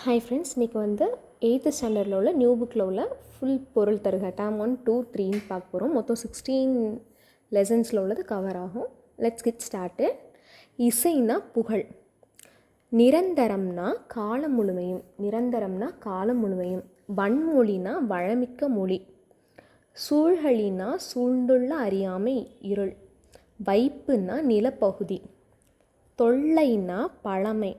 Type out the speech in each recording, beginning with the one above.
Hi friends, இன்றைக்கி வந்து 8th ஸ்டாண்டர்டில் உள்ள நியூ புக்கில் உள்ள ஃபுல் பொருள் தருக டேம் 1, 2, 3ன்னு பார்க்க போகிறோம். மொத்தம் 16 லெசன்ஸில் உள்ளது கவர் ஆகும். Let's get started. இசைனா புகழ். நிரந்தரம்னா காலம் முழுமையும். நிரந்தரம்னா காலம் முழுமையும். வன்மொழினா வளமிக்க மொழி. சூழ்களினா சூழ்ந்துள்ள அறியாமை இருள். வைப்புனா நிலப்பகுதி. தொல்லைனா பழமை.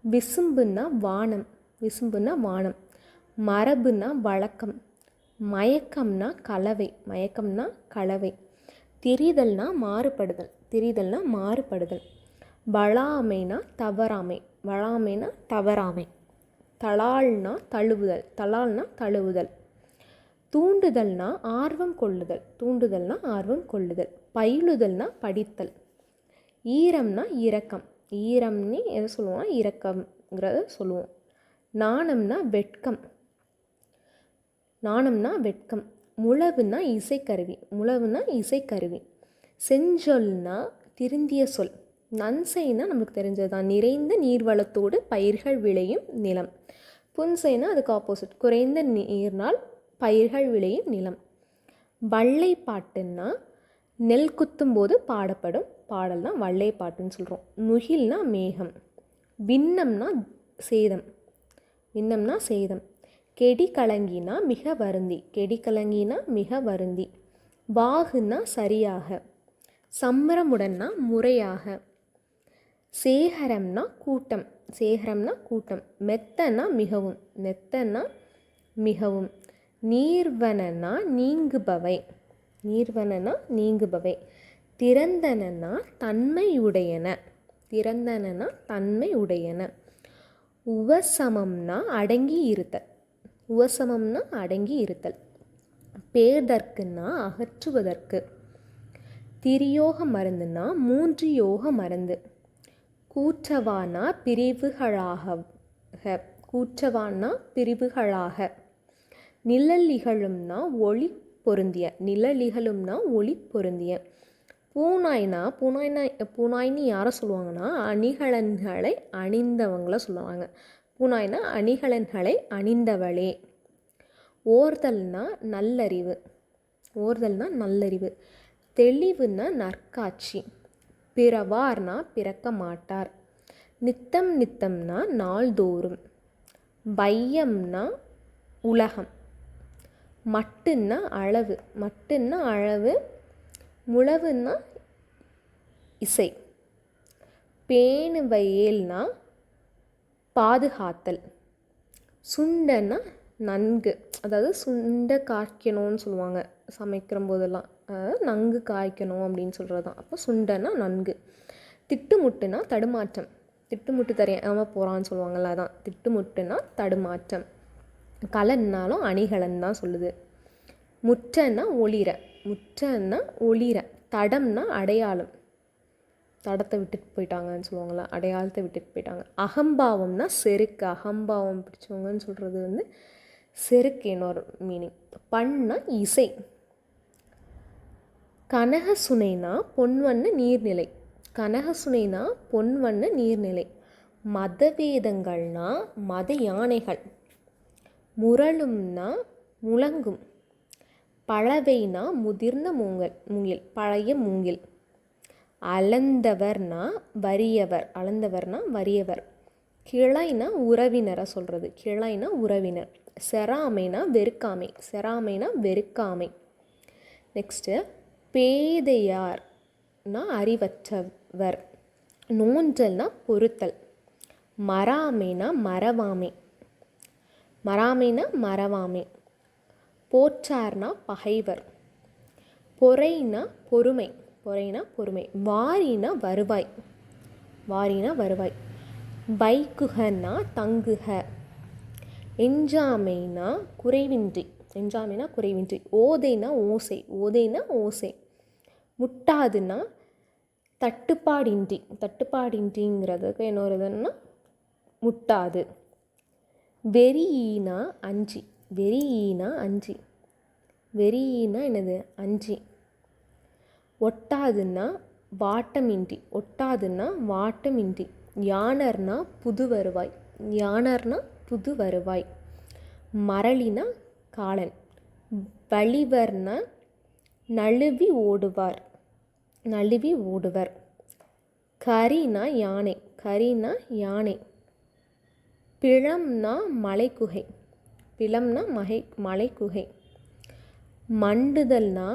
விசும்புனா வானம். விசும்புனா வானம். மரபுனா வழக்கம். மயக்கம்னா கலவை. மயக்கம்னா கலவை. திரிதல்னா மாறுபடுதல். திரிதல்னா மாறுபடுதல். வளாமைனா தவறாமை. வளாமைனா தவறாமை. தளால்னா தழுவுதல். தளால்னா தழுவுதல். தூண்டுதல்னா ஆர்வம் கொள்ளுதல். தூண்டுதல்னா ஆர்வம் கொள்ளுதல். பயிலுதல்னா படித்தல். ஈரம்னா இரக்கம். ஈரம்னு எதை சொல்லுவோம்னா இரக்கம்ங்கிறத சொல்லுவோம். நாணம்னா வெட்கம். நாணம்னா வெட்கம். முழவுனா இசைக்கருவி. முழவுனா இசைக்கருவி. செஞ்சொல்னா திருந்திய சொல். நன்செய்னா நமக்கு தெரிஞ்சது தான், நிறைந்த நீர்வளத்தோடு பயிர்கள் விளையும் நிலம். புன்செய்னா அதுக்கு ஆப்போசிட், குறைந்த நீர்னால் பயிர்கள் விளையும் நிலம். வள்ளைப்பாட்டுன்னா நெல் குத்தும்போது பாடப்படும் பாடல்னா வள்ளைப்பாட்டுன்னு சொல்கிறோம். முகில்னா மேகம். விண்ணம்னா சேதம். விண்ணம்னா சேதம். கெடி கலங்கினா மிக வருந்தி. கெடி கலங்கினா மிக வருந்தி. வாகுனா சரியாக. சம்பரமுடன்னா முறையாக. சேகரம்னா கூட்டம். சேகரம்னா கூட்டம். மெத்தனா மிகவும். மெத்தனா மிகவும். நீர்வனனா நீங்குபவை. நீர்வனனா நீங்குபவை. திறந்தனனா தன்மையுடையன. திறந்தனனா தன்மையுடையன. உவசமம்னா அடங்கி இருத்தல். உவசமம்னா அடங்கி இருத்தல். பேதற்குன்னா அகற்றுவதற்கு. திரியோக மருந்துனா 3 யோக மருந்து. கூற்றவானா பிரிவுகளாக. கூற்றவானா பிரிவுகளாக. நிழலிகளும்னா ஒளி பொருந்திய. நிழலிகளும்னா ஒளி பொருந்திய. பூனாய்னு யாரை சொல்லுவாங்கன்னா அணிகலன்களை அணிந்தவங்கள சொல்லுவாங்க. பூனாய்னா அணிகலன்களை அணிந்தவளே. ஓர்தல்னா நல்லறிவு. ஓர்தல்னா நல்லறிவு. தெளிவுனா நற்காட்சி. பிறவார்னா பிறக்க மாட்டார். நித்தம் நித்தம்னா நாள்தோறும். வையம்னா உலகம். மட்டுன்னா அளவு. மட்டுன்னா அளவு. முழவுன்னா இசை. பேணுவையேல்னா பாதுகாத்தல். சுண்டன்னா நன்கு, அதாவது சுண்ட காய்க்கணும்னு சொல்லுவாங்க சமைக்கிற போதெல்லாம். நன்கு காய்க்கணும் அப்படின்னு சொல்கிறது தான். அப்போ சுண்டன்னா நன்கு. திட்டுமுட்டுனா தடுமாற்றம். திட்டுமுட்டு தெரியாமல் போகிறான்னு சொல்லுவாங்கள்ல, அதான் திட்டுமுட்டுனா தடுமாற்றம். கலன்னாலும் அணிகலன் தான் சொல்லுது. முற்றன்னா ஒளிர. முற்றன்னா ஒளிர. தடம்னா அடையாளம். தடத்தை விட்டுட்டு போயிட்டாங்கன்னு சொல்லுவாங்கள்ல, அடையாளத்தை விட்டுட்டு போயிட்டாங்க. அகம்பாவம்னா செருக்கு. அகம்பாவம் பிடிச்சவங்கன்னு சொல்கிறது வந்து செருக்கு இன்னொரு மீனிங். பண்ணா இசை. கனகசுனைனா பொன்வண்ண நீர்நிலை. கனகசுனைனா பொன்வண்ண நீர்நிலை. மதவேதங்கள்னா மத யானைகள். முரளும்னா முழங்கும். பழவைனா முதிர்ந்த மூங்கில். பழைய மூங்கில். அளந்தவர்னா வறியவர். அளந்தவர்னா வறியவர். கிளைனா உறவினரை சொல்கிறது. கிளைனா உறவினர். செராமைனா வெறுக்காமை. செராமைனா வெறுக்காமை. நெக்ஸ்ட்டு பேதையார்னா அறிவற்றவர். நோன்றல்னா பொறுத்தல். மறாமைனா மறவாமை. மறாமைனா மறவாமை. போற்றார்னா பகைவர். பொறைனா பொறுமை. பொறைனா பொறுமை. வாரினா வருவாய். வாரினா வருவாய். வைக்குகனா தங்குக. எஞ்சாமைனா குறைவின்றி. எஞ்சாமைனா குறைவின்றி. ஓதைனா ஓசை. ஓதைனா ஓசை. முட்டாதுன்னா தட்டுப்பாடின்றி. தட்டுப்பாடின்றிங்கிறதுக்கு இன்னொரு இதுன்னா முட்டாது. வெறியினா அஞ்சி. வெறியினா அஞ்சி. வெறியினா என்னது? அஞ்சி. ஒட்டாதுன்னா வாட்டமின்றி. ஒட்டாதுன்னா வாட்டமின்றி. யானர்னா புது வருவாய். யானர்னா புது வருவாய். மரளினா காளன். வலிவர்னா நழுவி ஓடுவார், நழுவி ஓடுவர். கரினா யானை, கரினா யானை. பிளம்னா மலைக்குகை, பிளம்னா மலைக்குகை. மண்டுதல்னா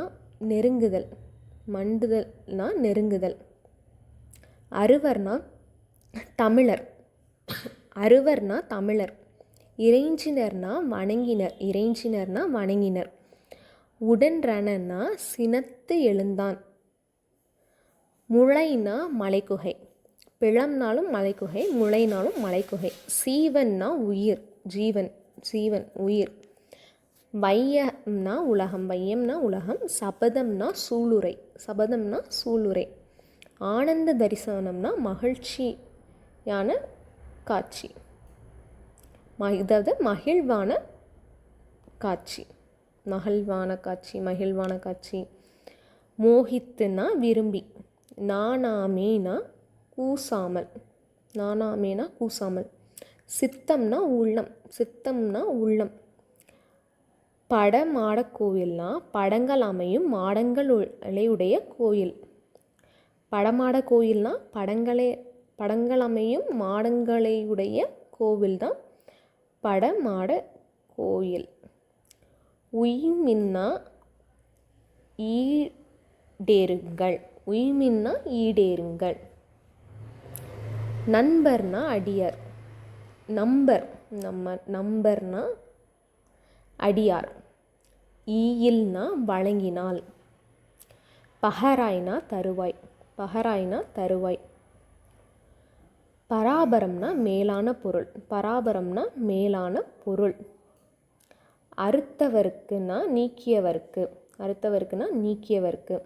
நெருங்குதல், மண்டுதல்னா நெருங்குதல். அறுவர்னா தமிழர், அறுவர்னா தமிழர். இறைஞ்சினர்னா வணங்கினர், இறைஞ்சினர்னா வணங்கினர். உடன்றனா சினத்து எழுந்தான். முளைனா மலைக்குகை, பிளம்னாலும் மலைக்குகை, முளைனாலும் மலைக்குகை. சீவன்னா உயிர், ஜீவன், சீவன் உயிர். வையம்னா உலகம், வையம்னா உலகம். சபதம்னா சூளுரை, சபதம்னா சூளுரை. ஆனந்த தரிசனம்னா மகிழ்ச்சியான காட்சி, அதாவது மகிழ்வான காட்சி, மகிழ்வான காட்சி, மகிழ்வான காட்சி. மோகித்துனா விரும்பி. நானாமேனா கூசாமல், நானாமேனா கூசாமல். சித்தம்னா உள்ளம், சித்தம்னா உள்ளம். படமாட கோயில்னா படங்கள் அமையும் மாடங்களுடைய கோயில். படமாட கோயில்னா படங்கள் அமையும் மாடங்களையுடைய கோவில் தான் படமாட கோயில். உய்மின்னா ஈடேறுங்கள், உய்மின்னா ஈடேறுங்கள். நண்பர்னா அடியார். நம்பர்னா அடியார். ஈயில்னா வழங்கினால். பகராய்னா தருவாய், பகராய்னா தருவாய். பராபரம்னா மேலான பொருள், பராபரம்னா மேலான பொருள். அறுத்தவருக்குனா நீக்கியவருக்கு, அறுத்தவருக்குனா நீக்கியவருக்கு.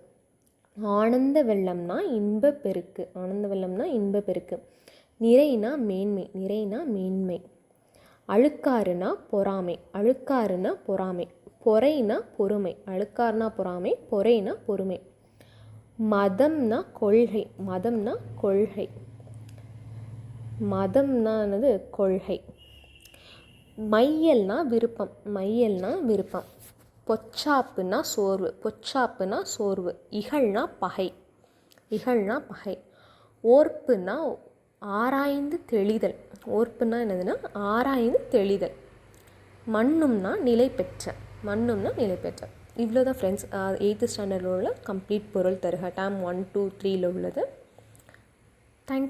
ஆனந்த வெள்ளம்னா இன்ப பெருக்கு, ஆனந்த வெள்ளம்னா இன்ப பெருக்கு. நிறைனா மேன்மை, நிறைனா மேன்மை. அழுக்காறுனா பொறாமை, அழுக்காறுனா பொறாமை. பொறைனா பொறுமை, அழுக்காறுனா பொறாமை, பொறைனா பொறுமை. மதம்னா கொள்கை, மதம்னா கொள்கை, மதம்னா என்னது கொள்கை. மையல்னா விருப்பம், மையல்னா விருப்பம். பொச்சாப்புனா சோர்வு, பொச்சாப்புனா சோர்வு. இகழ்னா பகை, இகழ்னா பகை. ஓர்ப்புனா ஆராய்ந்து தெளிதல், ஓர்ப்புனா என்னதுன்னா ஆராய்ந்து தெளிதல். மண்ணும்னா நிலை பெற்ற, மண்ணும்னா நிலை பெற்ற. இவ்வளோ தான் ஃப்ரெண்ட்ஸ் 8th ஸ்டாண்டர்டில் உள்ள கம்ப்ளீட் பொருள் தருக டேர்ம் 1, 2, 3 உள்ளது. தேங்க்யூ.